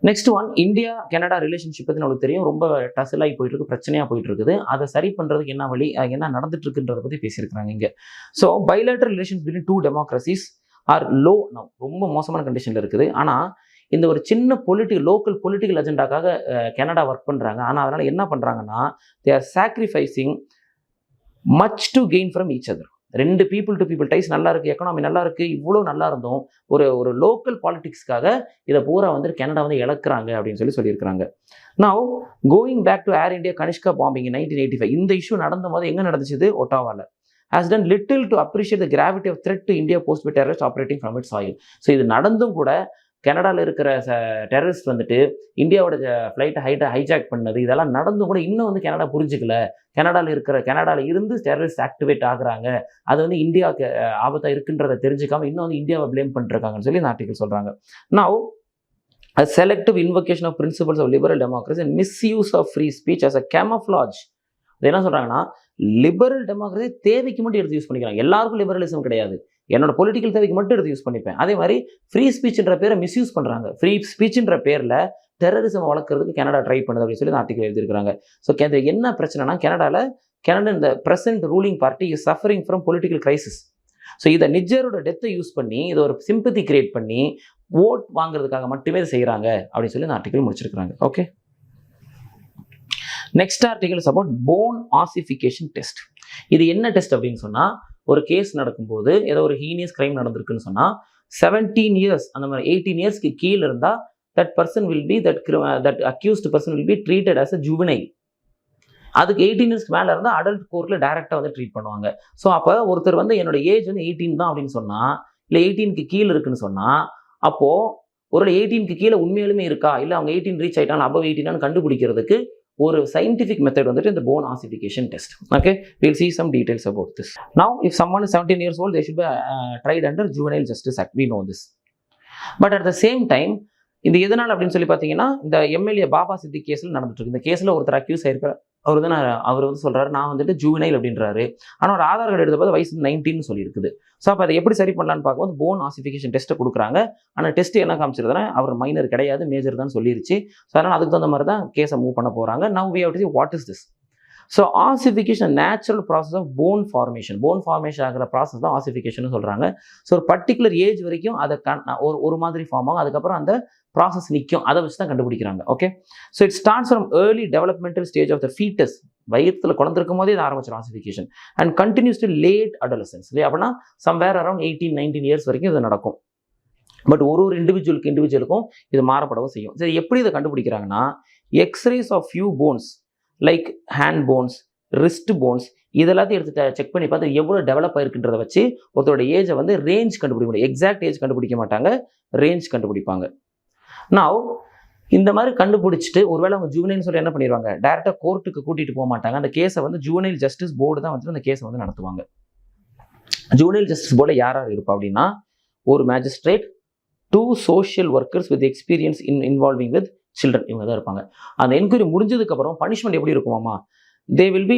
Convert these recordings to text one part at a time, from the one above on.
Next one, India Canada relationship பற்றி நம்மளுக்கு தெரியும், ரொம்ப டசலாகி போயிட்டு இருக்கு, பிரச்சனையாக போயிட்டு இருக்குது. அதை சரி பண்ணுறதுக்கு என்ன வழி, என்ன நடந்துட்டு இருக்குன்றதை பற்றி பேசியிருக்கிறாங்க இங்கே. So bilateral relations between two democracies are low, ரொம்ப மோசமான கண்டிஷனில் இருக்குது. ஆனால் இந்த ஒரு சின்ன லோக்கல் பொலிட்டிக்கல் அஜெண்டாக்காக கனடா ஒர்க் பண்ணுறாங்க. ஆனால் அதனால் என்ன பண்ணுறாங்கன்னா, they are sacrificing much to gain from each other. ரெண்டு பீப்புள் டு பீப்புள் டைஸ் நல்லா இருக்குது, எக்கனாமி நல்லா இருக்குது, இவ்வளோ நல்லா இருந்தோம், ஒரு லோக்கல் பாலிடிக்ஸ்க்காக இதை பூரா வந்து கனடா வந்து இழக்கிறாங்க அப்படின்னு சொல்லியிருக்கிறாங்க. Now going back to Air India Kanishka bombing 1985, இந்த இஷ்யூ நடந்த போது எங்கே நடந்துச்சு? ஒட்டாவாவில். has done little to appreciate the gravity of threat to India posed by terrorists operating from its soil. So இது நடந்தும் கூட கனடாவில் இருக்கிற டெரரிஸ்ட் வந்துட்டு இந்தியாவோட ஃப்ளைட்டை ஹைஜாக் பண்ணது, இதெல்லாம் நடந்தும் கூட இன்னும் வந்து கனடா புரிஞ்சுக்கல. கனடாவில் இருந்து டெரரிஸ்ட் ஆக்டிவேட் ஆகுறாங்க, அது வந்து இந்தியாவுக்கு ஆபத்தாக இருக்குன்றதை தெரிஞ்சுக்காம இன்னும் வந்து இந்தியாவை பிளேம் பண்ணிருக்காங்கன்னு சொல்லி இந்த ஆர்டிகல் சொல்கிறாங்க. Now a selective invocation of principles of liberal democracy and misuse of free speech as a camouflage. இது என்ன சொல்கிறாங்கன்னா, லிபரல் டெமோக்ரஸி தேவைக்கு மட்டும் எடுத்து யூஸ் பண்ணிக்கிறாங்க. எல்லாருக்கும் லிபரலிசம் கிடையாது, என்னோட பொலிட்டிக்கல் தேவைக்கு மட்டும் எடுத்து யூஸ் பண்ணிப்பேன். அதே மாதிரி ஃப்ரீ ஸ்பீச்ன்ற பேரை மிஸ்யூஸ் பண்ணுறாங்க. ஃப்ரீ ஸ்பீச்ன்ற பேரில் டெரரிசம் வளர்க்கறதுக்கு கனடா ட்ரை பண்ணுது அப்படின்னு சொல்லி இந்த ஆர்டிகல் எழுதியிருக்காங்க. ஸோ என்ன பிரச்சனைனா, கனடா இந்த present ruling party is suffering from political crisis. So இதை நிஜரோட டெத்தை யூஸ் பண்ணி இதை ஒரு சிம்பத்தி கிரியேட் பண்ணி ஓட் வாங்குறதுக்காக மட்டுமே இதை செய்கிறாங்க அப்படின்னு சொல்லி இந்த ஆர்டிகல் முடிச்சிருக்காங்க. Okay, next article is about phone ossification test. இது என்ன டெஸ்ட் அப்படின்னு சொன்னால், ஒரு கேஸ் நடக்கும்போது ஏதோ ஒரு ஹீனியஸ் கிரைம் நடந்திருக்குன்னு சொன்னால் 17 இயர்ஸ் அந்த மாதிரி 18 இயர்ஸ்க்கு கீழே இருந்தால் that person will be that accused person will be treated as a juvenile. அதுக்கு 18 இயர்ஸ்க்கு மேலே இருந்தால் அடல்ட் கோர்ட்டில் டேரெக்டாக வந்து ட்ரீட் பண்ணுவாங்க. ஸோ அப்போ ஒருத்தர் வந்து என்னோட ஏஜ் வந்து 18 தான் அப்படின்னு சொன்னால், இல்லை 18க்கு கீழே இருக்குன்னு சொன்னால், அப்போது ஒரு 18க்கு கீழே உண்மையிலுமே இருக்கா, இல்லை அவங்க 18 ரீச் ஆகிட்டாலும் above 18 கண்டுபிடிக்கிறதுக்கு ஒரு சயின்டிஃபிக் மெத்தட் வந்துட்டு இந்த phone ossification test. Okay, we'll see some details about this. Now, if someone is 17 years old, they should be tried under Juvenile Justice Act. We know this. But at the same time, இது எதனால் அப்படின்னு சொல்லி பார்த்தீங்கன்னா, இந்த MLA Baba Siddique கேஸில் நடந்துட்டு இருக்கு. இந்த கேஸில் ஒருத்தர் அக்யூஸ் ஆயிருக்கார். அவர் வந்து சொல்றாரு, நான் வந்துட்டு ஜூவனைல் அப்படின்றாரு. ஆனால் ஒரு ஆதார் கார்டு எடுத்தபோது வயசு 19 சொல்லியிருக்குது. ஸோ அப்போ அதை எப்படி சரி பண்ணலான்னு பார்க்கும்போது போன் ஆசிஃபிகேஷன் டெஸ்ட்டை கொடுக்குறாங்க. ஆனால் டெஸ்ட் என்ன காமிச்சிருதுன்னா, அவர் மைனர் கிடையாது, மேஜர் தான் சொல்லிருச்சு. ஸோ அதனால் அதுக்கு தகுந்த மாதிரி தான் கேஸை மூவ் பண்ண போகிறாங்க. Now we have to see what is this. So ossification natural process of bone formation. Bone formation ஆகிற ப்ராசஸ் தான் ஆசிஃபிகேஷன் சொல்கிறாங்க. ஸோ ஒரு பர்டிகுலர் ஏஜ் வரைக்கும் அதை ஒரு மாதிரி ஃபார்ம் ஆகும், அதுக்கப்புறம் அந்த ப்ராசஸ் நிற்கும், அதை வச்சு தான் கண்டுபிடிக்கிறாங்க. Okay, so it starts from early developmental stage of the foetus. வயிற்றுல குழந்திருக்கும் போதே இது ஆரம்பிச்சிடும் ossification, and continues to late adolescence. இல்லையா, அப்படின்னா சம்வேர் அரௌண்ட் 18-19 இயர்ஸ் வரைக்கும் இது நடக்கும். பட் ஒரு இண்டிவிஜுவலுக்கும் இது மாறப்படவும் செய்யும். சரி, எப்படி இதை கண்டுபிடிக்கிறாங்கன்னா, x rays of few bones like hand bones, wrist bones, இதெல்லாத்தையும் எடுத்து செக் பண்ணி பார்த்து எவ்வளோ டெவலப் ஆயிருக்குன்றதை வச்சு ஒருத்தரோட ஏஜை வந்து ரேஞ்ச் கண்டுபிடிக்க முடியும். எக்ஸாக்ட் ஏஜ் கண்டுபிடிக்க மாட்டாங்க, ரேஞ்ச் கண்டுபிடிப்பாங்க. நவ் இந்த மாதிரி கண்டுபிடிச்சிட்டு ஒருவேளை அவங்க ஜூவனைல்னு சொல்லி என்ன பண்ணிடுவாங்க, டேரெக்டாக கோர்ட்டுக்கு கூட்டிகிட்டு போக மாட்டாங்க. அந்த கேஸை வந்து ஜூவனைல் ஜஸ்டிஸ் போர்டு தான் வந்து அந்த கேஸை வந்து நடத்துவாங்க. ஜூவனைல் ஜஸ்டிஸ் போர்டில் யார் இருப்பா அப்படின்னா, ஒரு magistrate, 2 social workers with experience involving with children, இவங்க தான் இருப்பாங்க. அந்த என்கொயரி முடிஞ்சதுக்கப்புறம் பனிஷ்மெண்ட் எப்படி இருக்குமாமா, they will be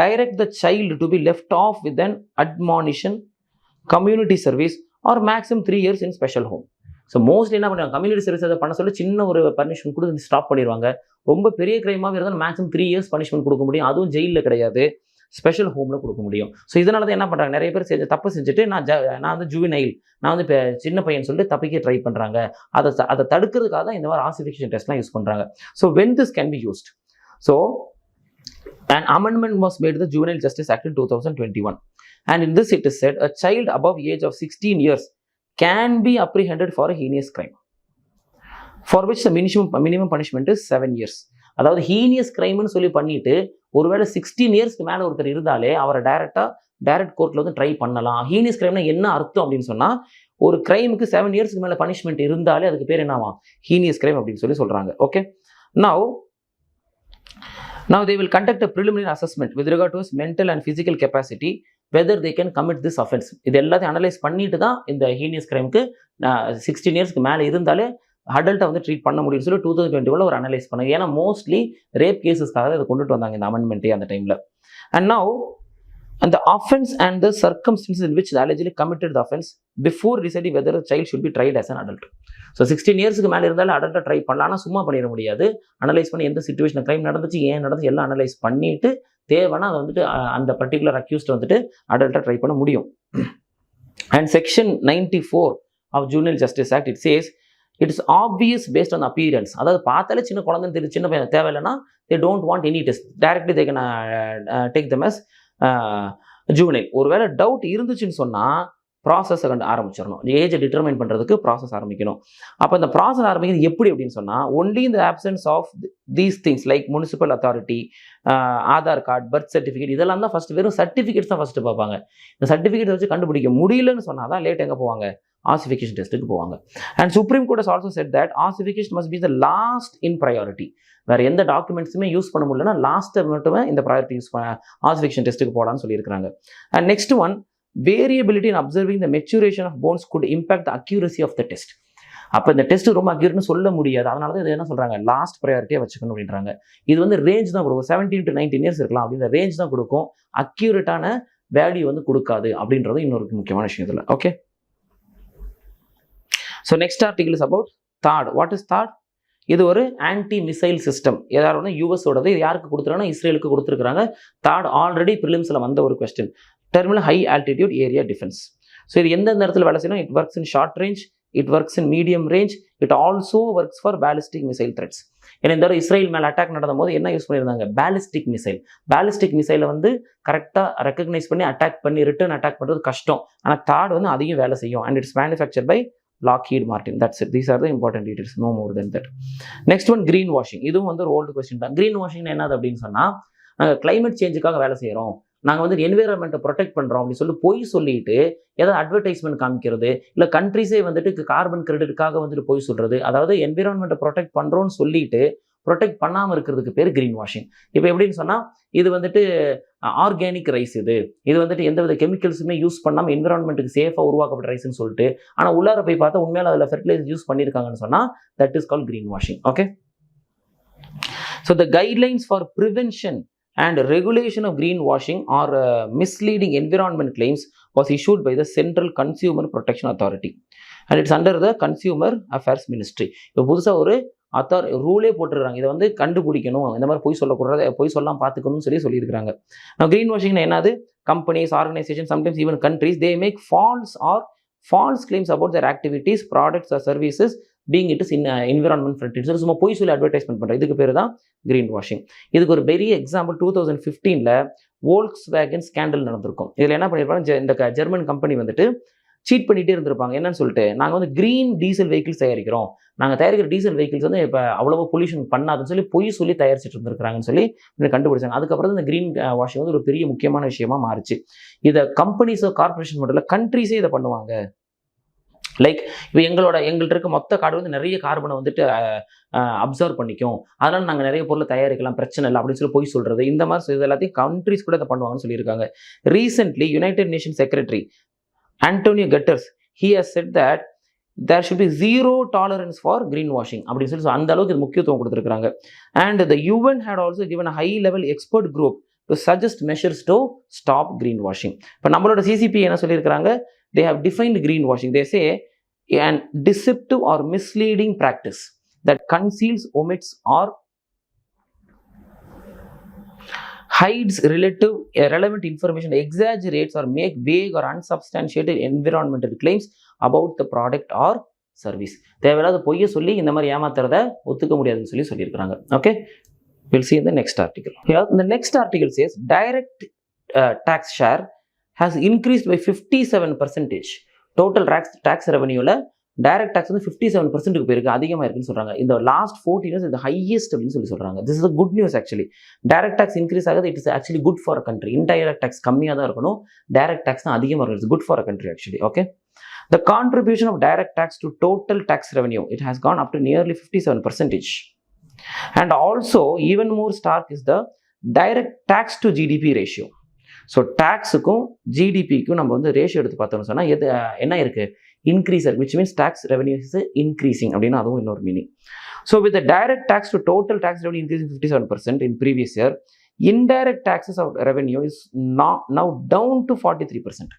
direct the child to be left off with an admonition, community service or maximum 3 years in special home. So mostly என்ன பண்ணுவாங்க, community service அதை பண்ண சொல்லி சின்ன ஒரு பனிஷ்மெண்ட் கொடுத்து ஸ்டாப் பண்ணிடுவாங்க. ரொம்ப பெரிய கிரைமாக இருந்தால் மேக்ஸிமம் 3 இயர்ஸ் பனிஷ்மெண்ட் கொடுக்க முடியும், அதுவும் ஜெயிலில் கிடையாது, ஸ்பெஷல் ஹோமில் கொடுக்க முடியும். ஸோ இதனால தான் என்ன பண்ணுறாங்க, நிறைய பேர் தப்பு செஞ்சுட்டு நான் வந்து ஜூவனைல், நான் வந்து இப்போ சின்ன பையன் சொல்லிட்டு தப்பிக்க ட்ரை பண்ணுறாங்க. அதை தடுக்கிறதுக்காக தான் இந்த மாதிரி ஆசிஃபிகேஷன் டெஸ்ட்லாம் யூஸ் பண்ணுறாங்க. So when this can be used, so an amendment was made to the Juvenile Justice Act in 2021, and in this it is said a child above age of 16 years can be apprehended for a heinous crime for which the minimum punishment is 7 years. அதாவது heinous கிரைம்னு சொல்லி பண்ணிட்டு ஒருவேளை 16 இயர்ஸ்க்கு மேலே ஒருத்தர் இருந்தாலே அவரை direct கோர்ட்டில் வந்து ட்ரை பண்ணலாம். ஹீனியஸ் கிரைம்னா என்ன அர்த்தம் அப்படின்னு சொன்னால், ஒரு கிரைமுக்கு 7 இயர்ஸ்க்கு மேலே பனிஷ்மெண்ட் இருந்தாலே அதுக்கு பேர் என்னவா, ஹீனியஸ் கிரைம் அப்படின்னு சொல்லி சொல்கிறாங்க. Okay, Now they will conduct a preliminary assessment with regard to his mental and physical capacity, whether they can commit this offense. இது எல்லாத்தையும் அனலைஸ் பண்ணிட்டு தான் இந்த ஹீனியஸ் கிரைமுக்கு 16 இயர்ஸ்க்கு மேலே இருந்தாலே அடல்ட்டை வந்து ட்ரீட் பண்ண முடியும்னு சொல்லி 2021 ஒரு அனலைஸ் பண்ணாங்க. ஏன்னா மோஸ்ட்லி ரேப் கேசஸ்க்காக இதை கொண்டுட்டு வந்தாங்க இந்த அமெண்ட்மெண்ட்டே அந்த டைமில். And now and the offense and the circumstances in which the allegedly committed the offense before deciding whether the child should be tried as an adult. So 16 இயர்ஸ்க்கு மேலே இருந்தாலும் அடல்ட்டை ட்ரை பண்ணலாம். ஆனால் சும்மா பண்ணிட முடியாது. அனலைஸ் பண்ணி எந்த சுச்சுவேஷன் க்ரைம் நடந்துச்சு, ஏன் நடந்துச்சு எல்லாம் அனலைஸ் பண்ணிட்டு தேவைன்னா அதை வந்துட்டு அந்த பர்டிகுலர் அக்யூஸ்ட் வந்துட்டு அடல்ட்டை ட்ரை பண்ண முடியும். And section 94 of junior justice act it says it is obvious based on appearance. அதாவது பார்த்தாலே சின்ன குழந்தைன்னு தெரியும், சின்ன பையன் தேவையில்லைன்னா they don't want any test, directly they can take them as junior. ஒருவேளை டவுட் இருந்துச்சுன்னு சொன்னால் ப்ராசஸை ஆரம்பிச்சிடணும். ஏஜை டிட்டர்மைன் பண்ணுறதுக்கு ப்ராசஸ் ஆரம்பிக்கணும். அப்போ இந்த ப்ராசஸ் ஆரம்பிக்கிறது எப்படி அப்படின்னு சொன்னால் ஒன்லி இந்த options of these things like municipal authority, Aadhaar card, birth certificate, இதெல்லாம் தான் ஃபஸ்ட்டு வெறும் சர்டிஃபிகேட்ஸ் தான் ஃபஸ்ட்டு பார்ப்பாங்க. இந்த சர்டிஃபிகேட் வச்சு கண்டுபிடிக்க முடியலன்னு சொன்னால் தான் லேட் எங்கே போவாங்க, ஆசிஃபிகேஷன் டெஸ்ட்டுக்கு போவாங்க. And supreme court has also said that ossification must be the last in priority. வேறு எந்த டாக்குமெண்ட்ஸுமே யூஸ் பண்ண முடியலன்னா லாஸ்ட்டை மட்டுமே இந்த ப்ரையாரிட்டி யூஸ் பண்ண ஆசிஃபிகேஷன் டெஸ்ட்டுக்கு போகலான்னு சொல்லியிருக்காங்க. And next one, variability in observing the maturation of bones could impact the accuracy of the test. அப்போ இந்த டெஸ்ட் ரொம்ப அக்யூரேட்னு சொல்ல முடியாது. அதனால தான் இது என்ன சொல்கிறாங்க, லாஸ்ட் ப்ரையாரிட்டியாக வச்சுக்கணும் அப்படின்றாங்க. இது வந்து ரேஞ்ச் தான் கொடுக்கும், 17 to 19 இயர்ஸ் இருக்கலாம் அப்படின்ற ரேஞ்ச் தான் கொடுக்கும், அக்யூரேட்டான வேல்யூ வந்து கொடுக்காது அப்படின்றது இன்னொரு முக்கியமான விஷயம் இதில். Okay, so next article is about thought. What is thought? இது ஒரு ஆன்டி மிசைல் சிஸ்டம். ஏதாவது ஒன்று யூஎஸோடது, இது யாருக்கு கொடுத்துருக்காங்கன்னா இஸ்ரேலுக்கு கொடுத்துருக்காங்க. தாட் ஆல்ரெடி ப்ரிலிம்ஸில் வந்த ஒரு question. Terminal high altitude area defence. So இது எந்தெந்த இடத்துல வேலை செய்யணும்? It works in short range, it works in medium range, it also works for ballistic missile threats. ஏன்னா இந்த தடவை இஸ்ரேல் மேலே அட்டாக் நடந்த போது என்ன யூஸ் பண்ணியிருந்தாங்க, பேலிஸ்டிக் மிசைல். பேலிஸ்டிக் மிசைலை வந்து கரெக்டாக ரெக்கக்னைஸ் பண்ணி அட்டாக் பண்ணி ரிட்டர்ன் அட்டாக் பண்ணுறது கஷ்டம். ஆனால் தாட் வந்து அதையும் வேலை செய்யும். And it's manufacture by Lockheed Martin. That's it. These are the important details. No more than that. Next one, green washing. இதுவும் வந்து ஒரு ஓல்டு கொஸ்டின் தான். green washing என்னது அப்படின்னு சொன்னால், நாங்கள் கிளைமேட் சேஞ்சுக்காக வேலை செய்கிறோம், நாங்கள் வந்து என்விரான்மெண்ட்டை ப்ரொடெக்ட் பண்ணுறோம் அப்படின்னு சொல்லி பொய் சொல்லிட்டு ஏதாவது அட்வர்டைஸ்மெண்ட் காமிக்கிறது, இல்லை கண்ட்ரிஸே வந்துட்டு கார்பன் கிரெடிட்டுக்காக வந்துட்டு பொய் சொல்கிறது. அதாவது என்விரான்மெண்ட்டை ப்ரொடெக்ட் பண்ணுறோன்னு சொல்லிட்டு ப்ரொடெக்ட் பண்ணாமல் இருக்கிறதுக்கு பேர் கிரீன் வாஷிங். இப்போ எப்படின்னு சொன்னால், இது வந்துட்டு ஆர்கானிக் ரைஸ், இது வந்துட்டு எந்தவித கெமிக்கல்ஸுமே யூஸ் பண்ணாமல் என்விரான்மெண்ட்டுக்கு சேஃபாக உருவாக்கப்பட்ட ரைஸ்ன்னு சொல்லிட்டு, ஆனால் உள்ளார போய் பார்த்தா உண்மையில அதில் ஃபெர்டிலைசர் யூஸ் பண்ணியிருக்காங்கன்னு சொன்னால் that is call green washing. Okay, so the guidelines for prevention and regulation of greenwashing or misleading environment claims was issued by the Central Consumer Protection Authority and it's under the Consumer Affairs Ministry. இப்போ புதுசாக ஒரு ரூலே போட்டுருக்காங்க, இதை வந்து கண்டுபிடிக்கணும், இந்த மாதிரி பொய் சொல்லக்கூடாது, பொய் சொல்லாமல் பார்த்துக்கணும்னு சொல்லியிருக்காங்க. நான் கிரீன் வாஷிங் என்னது, companies, organisation, sometimes even countries, they make false claims about their activities, products or services being it is in environment friendly. So சும்மா பொய் சொல்லி அட்வர்டைஸ்மெண்ட் பண்ணுறது, இதுக்கு பேர் தான் கிரீன் வாஷிங். இதுக்கு ஒரு பெரிய எக்ஸாம்பிள் 2015 வோல்க்ஸ்வேகன் ஸ்கேண்டல் நடந்திருக்கும். இதில் என்ன பண்ணியிருப்பாங்க, இந்த ஜெர்மன் கம்பெனி வந்துட்டு சீட் பண்ணிகிட்டே இருந்திருப்பாங்க. என்னன்னு சொல்லிட்டு, நாங்கள் வந்து கிரீன் டீசல் வெஹிக்கிள்ஸ் தயாரிக்கிறோம், நாங்கள் தயாரிக்கிற டீசல் வெஹிக்கிள்ஸ் வந்து இப்போ அவ்வளோ பொல்யூஷன் பண்ணாதுன்னு சொல்லி பொய் சொல்லி தயாரிச்சுட்டு இருந்திருக்காங்கன்னு சொல்லி கண்டுபிடிச்சாங்க. அதுக்கப்புறம் தான் இந்த கிரீன் வாஷிங் வந்து ஒரு பெரிய முக்கியமான விஷயமா மாறிச்சு. இதை கம்பெனிஸோ கார்பரேஷன் மட்டும் இல்லை, கண்ட்ரிஸே இதை பண்ணுவாங்க. லைக் இப்போ எங்கள்கிட்ட இருக்க மொத்த கார்டு வந்து நிறைய கார்பனை வந்துட்டு அப்சர்வ் பண்ணிக்கும், அதனால் நாங்கள் நிறைய பொருளை தயாரிக்கலாம், பிரச்சனை இல்லை அப்படின்னு சொல்லி பொய் சொல்கிறது, இந்த மாதிரி இது எல்லாத்தையும் கண்ட்ரிஸ் கூட இதை பண்ணுவாங்கன்னு சொல்லியிருக்காங்க. Recently United nation secretary Antonio Guterres, he has said that there should be zero tolerance for greenwashing அப்படின்னு சொல்லி அந்த அளவுக்கு இது முக்கியத்துவம் கொடுத்துருக்காங்க. And the UN had also given a high level expert group to suggest measures to stop greenwashing. இப்போ நம்மளோட CCP என்ன சொல்லியிருக்காங்க, they have defined greenwashing. They say an deceptive or misleading practice that conceals, omits or hides relevant information, exaggerates or make vague or unsubstantiated environmental claims about the product or service. தேவையில்லாத பொய்யை சொல்லி இந்த மாதிரி ஏமாத்துறத ஒத்துக்க முடியாதுன்னு சொல்லியிருக்காங்க. Okay, we'll see in the next article. Here the next article says direct tax share has increased by 57%. Total tax revenue direct tax வந்து 57% போயிருக்கு, அதிகமாக இருக்குன்னு சொல்கிறாங்க. இந்த லாஸ்ட் 14 years இது ஹையஸ்ட் அப்படின்னு சொல்கிறாங்க. This is good news actually. Direct tax increase ஆகுது, it is actually good for a country. Indirect tax கம்மியாக தான் இருக்கணும், டைரக்ட் டேக்ஸ் தான் அதிகமாக இருக்கும். It's good for a country actually. Okay, the contribution of direct tax to total tax revenue it has gone up to nearly 57%. And also even more stark is the direct tax to GDP ratio. So டேக்ஸுக்கும் ஜிடிபிக்கும் நம்ம வந்து ratio எடுத்து பார்த்தோம்னு சொன்னால் எது என்ன இருக்குது, increase, which means tax revenue is increasing அப்படின்னா அதுவும் இன்னொரு meaning. So with the direct tax to total tax revenue increasing 57% in previous year, Indirect taxes of revenue is now down to 43%.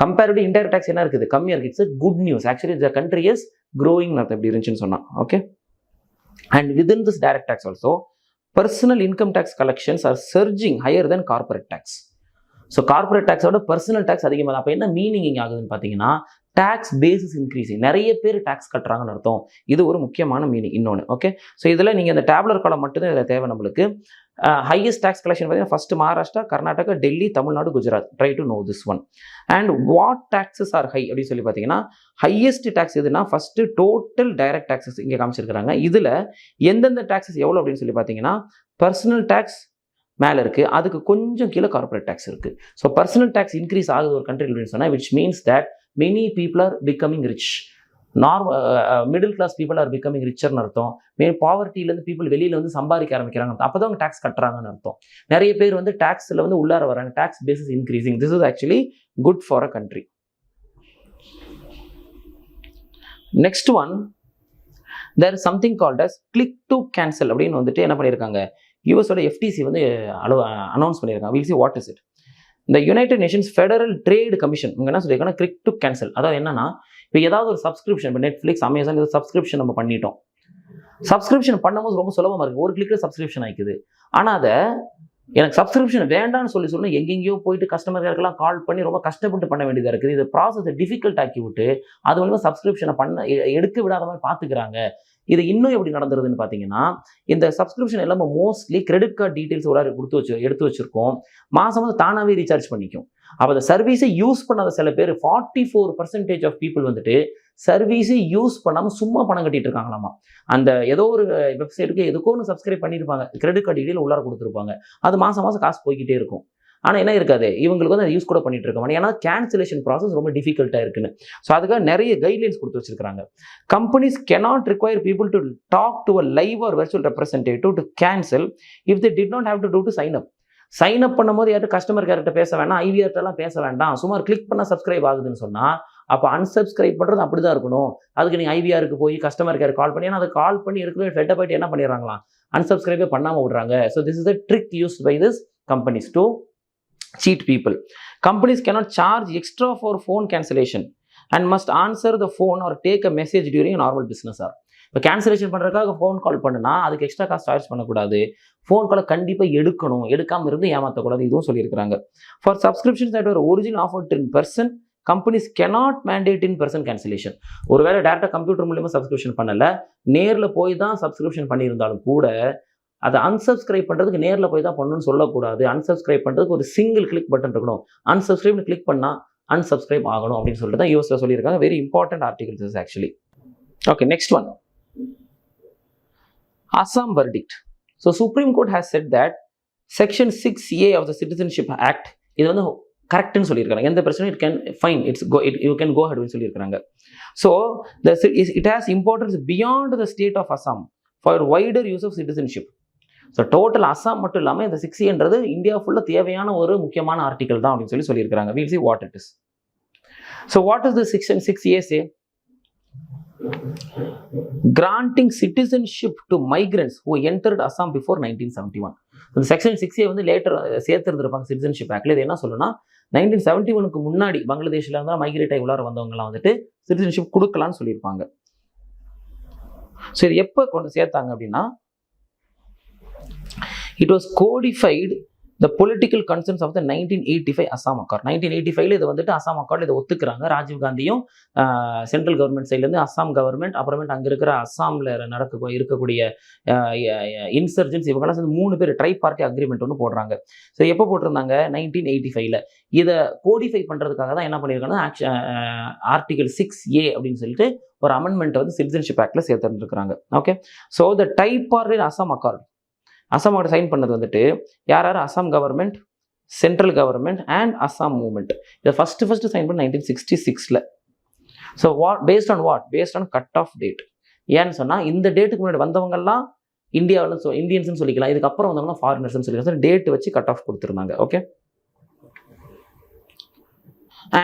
Comparatively indirect tax என்ன இருக்குது, கம்மியா இருக்கு. It's a good news. Actually the country is growing. நான் எப்படி இருந்துச்சுன்னு சொன்னா. Okay. And within this direct tax also, personal income tax collections are surging higher than corporate tax. So corporate டேக்ஸோட personal tax அதிகமாக. அப்போ என்ன மீனிங் இங்கே ஆகுதுன்னு பார்த்தீங்கன்னா, டேக்ஸ் பேசிஸ் இன்க்ரீஸிங், நிறைய பேர் டேக்ஸ் கட்டுறாங்கன்னு அர்த்தம். இது ஒரு முக்கியமான மீனிங். இன்னொன்று ஓகே, ஸோ இதில் நீங்கள் இந்த டேப்லர் காலம் மட்டும்தான் இதில் தேவை நம்மளுக்கு. ஹையஸ்ட் டேக்ஸ் கலெக்ஷன் பார்த்தீங்கன்னா first Maharashtra, Karnataka, Delhi, Tamil Nadu, Gujarat. Try to know this one. And what taxes are high அப்படின்னு சொல்லி பார்த்தீங்கன்னா, ஹையஸ்ட் டேக்ஸ் எதுனா ஃபர்ஸ்ட் டோட்டல் டைரக்ட் டேக்ஸஸ் இங்கே காமிச்சிருக்கிறாங்க. இதில் எந்தெந்த டேக்ஸஸ் எவ்வளோ அப்படின்னு சொல்லி பார்த்தீங்கன்னா, பர்சனல் டேக்ஸ் மேலே இருக்குது, அதுக்கு கொஞ்சம் கீழே கார்பரேட் டேக்ஸ் இருக்குது. ஸோ பர்சனல் டேக்ஸ் இன்க்ரீஸ் ஆகுது ஒரு கண்ட்ரி அப்படின்னு சொன்னால், which means that many people are becoming rich. Middle class people are becoming ரிச்சர்னு அர்த்தம். பாவர்ட்டியிலேருந்து பீப்புள் வெளியில் வந்து சம்பாதிக்க ஆரம்பிக்கிறாங்க, அப்போ தான் அவங்க டேக்ஸ் கட்டுறாங்கன்னு அர்த்தம். நிறைய பேர் வந்து டேக்ஸில் வந்து உள்ளார வராங்க, tax basis increasing. This is actually good for a country. Next one, there is something called as click to cancel அப்படின்னு வந்துட்டு என்ன பண்ணியிருக்காங்க, யூஎஸோட எஃப்டிசி வந்து அனௌன்ஸ் பண்ணியிருக்காங்க. Will see what is it. இந்த United Nations Federal Trade Commission இங்கே என்ன சொல்லியிருக்காங்கன்னா, கிளிக் டு கேன்சல். அதாவது என்னன்னா, இப்போ ஏதாவது ஒரு சப்ஸ்கிரிப்ஷன், இப்போ நெட்ஃப்ளிக்ஸ், அமேசான், இது சப்ஸ்கிரிப்ஷன் நம்ம பண்ணிட்டோம். சப்ஸ்கிரிப்ஷன் பண்ணும்போது ரொம்ப சுலபமாக இருக்குது, ஒரு கிளிக்கில் சப்ஸ்கிரிப்ஷன் ஆகிக்குது. ஆனால் அதை எனக்கு சப்ஸ்கிரிப்ஷன் வேண்டாம்னு சொல்லி எங்கெங்கேயோ போயிட்டு கஸ்டமர் கேருக்கெல்லாம் கால் பண்ணி ரொம்ப கஷ்டப்பட்டு பண்ண வேண்டியதாக இருக்குது. இது ப்ராசஸை டிஃபிகல்ட் ஆக்கி விட்டு அது மூலமாக சப்ஸ்கிரிப்ஷனை எடுக்க விடாத மாதிரி பார்த்துக்கிறாங்க. இது இன்னும் எப்படி நடந்துருதுன்னு பார்த்தீங்கன்னா, இந்த சப்ஸ்கிரிப்ஷன் எல்லாமே மோஸ்ட்லி கிரெடிட் கார்டு டீட்டெயில்ஸ் ஒரு எடுத்து வச்சிருக்கோம். மாதம் தானாகவே ரீசார்ஜ் பண்ணிக்கும். அப்போ அந்த சர்வீஸை யூஸ் பண்ணாத சில பேர் 44% ஆஃப் பீப்புள் வந்துட்டு சர்வீஸை யூஸ் பண்ணாமல் சும்மா பணம் கட்டிட்டு இருக்காங்களாமா. அந்த ஏதோ ஒரு வெப்சைட்டுக்கு எதுக்கோ ஒன்று சப்ஸ்கிரைப் பண்ணியிருப்பாங்க, கிரெடிட் கார்டு டீட்டெயில் உள்ளார கொடுத்துருப்பாங்க, அது மாதம் காசு போய்கிட்டே இருக்கும். ஆனால் என்ன இருக்காது, இவங்களுக்கு வந்து அதை யூஸ் கூட பண்ணிட்டு இருக்காங்க. ஏன்னா கேன்சலேஷன் ப்ராசஸ் ரொம்ப டிஃபிகல்ட்டாக இருக்குன்னு. ஸோ அதுக்காக நிறைய கைட்லைன்ஸ் கொடுத்து வச்சிருக்காங்க. Companies cannot require people to talk to a live or virtual representative to cancel if they did not have to do to sign up. Sign up பண்ணும்போது யார்ட்டு கஸ்டமர் கேர்கிட்ட பேச வேண்டாம், ஐவிஆர்ட்டெல்லாம் பேச வேண்டாம், சும்மா கிளிக் பண்ணால் சப்ஸ்கிரைப் ஆகுதுன்னு சொன்னால், அப்போ அன்சப்ஸ்கிரைப் பண்ணுறது அப்படி தான் இருக்கணும். அதுக்கு நீங்கள் ஐவிஆருக்கு போய் கஸ்டமர் கேர் கால் பண்ணி, ஏன்னா அதை கால் பண்ணி இருக்கிற ஃபெட்டப் ஆகிட்டு என்ன பண்ணிடுறாங்களாம், அன்சப்ஸ்கிரைபே பண்ணாமல் விடுறாங்க. So this is a trick used by this companies to cheat people. Companies cannot charge extra for phone cancellation and must answer the phone or take a message during a normal business hour. இப்போ cancellation பண்ணுறதுக்காக phone call பண்ணுனா அதுக்கு extra காசு charge பண்ணக்கூடாது. Phone காலை கண்டிப்பாக எடுக்கணும், எடுக்காமல் இருந்து ஏமாற்றக்கூடாது. இதுவும் சொல்லியிருக்கிறாங்க. For subscriptions that R original offered in person, companies cannot mandate in person cancellation. ஒருவேளை டேரெக்டாக கம்ப்யூட்டர் மூலியமாக சப்ஸ்கிரிப்ஷன் பண்ணலை, நேரில் போய் தான் சப்ஸ்கிரிப்ஷன் பண்ணியிருந்தாலும் கூட அதை அன்சப்ஸ்கிரைப் பண்ணுறதுக்கு நேரில் போய் தான் பண்ணணும்னு சொல்லக்கூடாது. அன்சப்ஸ்கிரைப் பண்ணுறதுக்கு ஒரு சிங்கிள் கிளிக் பட்டன் இருக்கணும். அன்சப்ஸ்கிரைப்னு கிளிக் பண்ணால் அன்சப்ஸ்கிரைப் ஆகணும் அப்படின்னு சொல்லிட்டு தான் யூஎஸ்ல சொல்லியிருக்காங்க. Very important articles is actually. Okay, next one, Assam verdict. So Supreme Court has said that Section 6A of the Citizenship Act இது வந்து கரெக்ட்னு சொல்லியிருக்காங்க. எந்த பிரச்சனை it can fine, you can go ahead சொல்லியிருக்காங்க. So it has importance beyond the state of Assam for wider use of citizenship. So total Assam மட்டும் இல்லாமல் இந்த 6Aன்றது India ஃபுல்லாக தேவையான ஒரு முக்கியமான ஆர்டிகல் தான் அப்படின்னு சொல்லியிருக்காங்க. We'll see what it is. So what is the Section 6A say? Granting citizenship to migrants who entered Assam before 1971. இந்த செக்ஷன் 6A வந்து லேட்டர் சேர்த்துருந்துருப்பாங்க சிட்டிசன்ஷிப் ஆக்ட்ல. இது என்ன சொல்லுன்னா, 1971க்கு முன்னாடி பங்களாதேஷ்ல இருந்தால் மைக்ரேட் ஆகி உள்ளார வந்தவங்கலாம் வந்துட்டு சிட்டிசன்ஷிப் கொடுக்கலான்னு சொல்லியிருப்பாங்க. ஸோ இது எப்போ கொண்டு சேர்த்தாங்க அப்படின்னா, it was codified the political concerns of the 1985 Assam Accord. 1985 இது வந்துட்டு அசாம் அக்கார்டில் இதை ஒத்துக்கிறாங்க. ராஜீவ் காந்தியும் சென்ட்ரல் கவர்மெண்ட் சைட்லேருந்து அசாம் கவர்மெண்ட், அப்புறமேட்டு அங்கே இருக்கிற அசாமில் இருக்கக்கூடிய இன்சர்ஜென்ட்ஸ், இவங்கெல்லாம் சேர்ந்து 3 பேர் ட்ரை பார்ட்டி அக்ரிமெண்ட் ஒன்று போடுறாங்க. ஸோ எப்போ போட்டிருந்தாங்க, 1985. இதை கோடிஃபை பண்ணுறதுக்காக தான் என்ன பண்ணியிருக்காங்கன்னா, ஆர்டிகல் 6A அப்படின்னு சொல்லிட்டு ஒரு அமெண்ட்மெண்ட் வந்து சிட்டிசன்ஷிப் ஆக்டில் சேர்த்துருந்துருக்காங்க. Okay, so the tripartite Assam accord, அசாமோட சைன் பண்ணது வந்துட்டு யார் Assam government, central government and Assam movement. இதை ஃபர்ஸ்ட் சைன் பண்ண 1966. So based on cut off date. ஏன்னு சொன்னால் இந்த டேட்டுக்கு முன்னாடி வந்தவங்கெல்லாம் இந்தியன்ஸ்னு சொல்லிக்கலாம், இதுக்கப்புறம் வந்தவங்கன்னா ஃபாரினர்ஸ்னு சொல்லிக்கலாம். டேட் வச்சு கட் ஆஃப் கொடுத்துருந்தாங்க. Okay,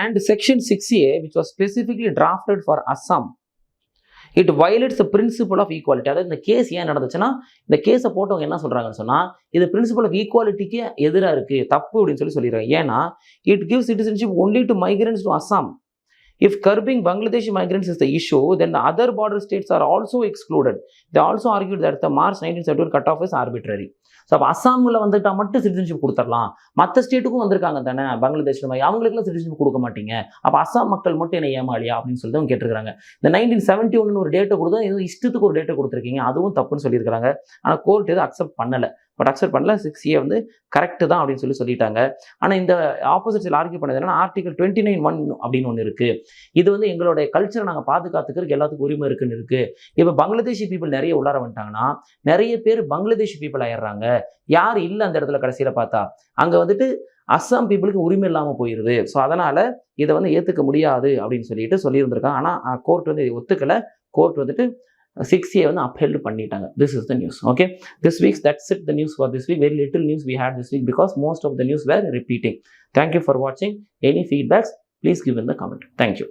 and section 6A which was specifically drafted for Assam it violates the principle of equality. அதாவது இந்த கேஸ் ஏன் நடந்துச்சுன்னா, இந்த கேஸை போட்டவங்க என்ன சொல்றாங்கன்னு சொன்னா, இது பிரின்சிபல் ஆஃப் ஈக்குவாலிட்டிக்கு எதிராக இருக்கு, தப்பு அப்படின்னு சொல்லிடுறாங்க. ஏன்னா it gives citizenship only to migrants to Assam. If curbing Bangladeshi migrants is the issue, then the other border states are also excluded. They also argued that the March 1971 cutoff is arbitrary. So அப்போ அஸ்ஸாமில் வந்துட்டா மட்டும் citizenship கொடுத்துடலாம், மற்ற ஸ்டேட்டுக்கும் வந்திருக்காங்க தானே பங்களாதேஷில், அவங்களுக்குலாம் சிட்டிசன்ஷிப் கொடுக்க மாட்டீங்க, அப்போ அஸ்ஸாம் மக்கள் மட்டும் என்ன ஏமாளியா அப்படின்னு சொல்லிட்டு அவங்க கேட்டிருக்காங்க. இந்த 1971 ஒரு டேட்டை கொடுத்தா எதுவும் இஷ்டத்துக்கு ஒரு டேட்டை கொடுத்துருக்கீங்க, அதுவும் தப்புன்னு சொல்லியிருக்காங்க. ஆனால் கோர்ட் எதுவும் அக்செப்ட் பண்ணலை. பட் அக்செப்ட் பண்ணல, 6A வந்து கரெக்டு தான் அப்படின்னு சொல்லிட்டாங்க. ஆனால் இந்த ஆப்போசிட்ஸில் ஆர்கியூ பண்ணது என்னன்னா, ஆர்டிகல் 29(1) அப்படின்னு ஒன்று இருக்கு. இது வந்து எங்களுடைய கல்ச்சரை நாங்கள் பாதுகாத்துக்கிறதுக்கு எல்லாத்துக்கும் உரிமை இருக்குன்னு இருக்கு. இப்போ பங்களாதேஷி பீப்புள் நிறைய உள்ளார வந்துட்டாங்கன்னா நிறைய பேர் பங்களாதேஷி பீப்புள் ஆயிடுறாங்க. யார் இல்லை அந்த இடத்துல கடைசியில் பார்த்தா அங்கே வந்துட்டு அஸ்ஸாம் பீப்புளுக்கு உரிமை இல்லாமல் போயிடுது. ஸோ அதனால இதை வந்து ஏற்றுக்க முடியாது அப்படின்னு சொல்லியிருந்திருக்காங்க. ஆனால் கோர்ட் வந்து இதை ஒத்துக்கலை. கோர்ட் வந்துட்டு 6A வந்து upheld பண்ணிட்டாங்க. This is the news. Okay, this week's that's it, the news for this week. Very little news we had this week because most of the news were repeating. Thank you for watching. Any feedbacks, please give in the comment. Thank you.